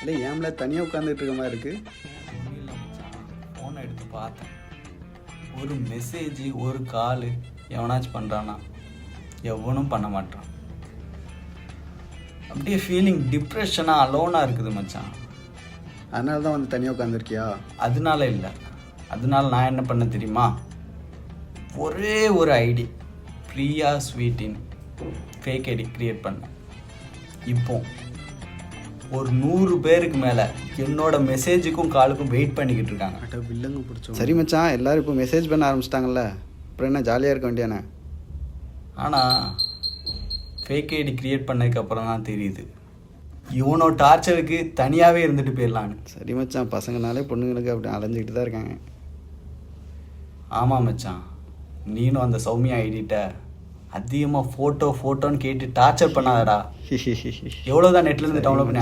இல்லை ஏம்ல தனியாக உட்காந்துட்டு இருக்க மாதிரி இருக்கு. ஃபோனை எடுத்து பார்த்தேன். ஒரு மெசேஜ் ஒரு கால் எவனாச்சும் பண்ணுறானா? எவனும் பண்ண மாட்டான். அப்படியே ஃபீலிங் டிப்ரெஷனாக அலோனாக இருக்குது மச்சான். அதனால தான் வந்து தனியாக உட்காந்துருக்கியா? அதனால இல்லை, அதனால நான் என்ன பண்ண தெரியுமா? ஒரே ஒரு ஐடி பிரியா ஸ்வீட்டின் ஃபேக் ஐடி க்ரியேட் பண்ணேன். இப்போ ஒரு 100 பேருக்கு மேலே என்னோட மெசேஜுக்கும் காலுக்கும் வெயிட் பண்ணிக்கிட்டு இருக்காங்க. அட்ட வில்லங்க பிடிச்சோம். சரி மச்சான், எல்லாரும் இப்போ மெசேஜ் பண்ண ஆரம்பிச்சிட்டாங்கல்ல, அப்புறம் என்ன ஜாலியாக இருக்க வேண்டியானே. ஆனால் ஃபேக் ஐடி க்ரியேட் பண்ணதுக்கப்புறம் தான் தெரியுது இவனோ டார்ச்சருக்கு தனியாகவே இருந்துட்டு போயிடலான்னு. சரி மச்சான், பசங்கனாலே பொண்ணுங்களுக்கு அப்படி அலைஞ்சிக்கிட்டு தான் இருக்காங்க. ஆமாம் மச்சான், நீனும் அந்த சௌமியா ஐடிட்ட அதிகமாக ஃபோட்டோன்னு கேட்டு டார்ச்சர் பண்ணாதடா. எவ்வளோதான் நெட்லேருந்து டவுன்லோட் பண்ணி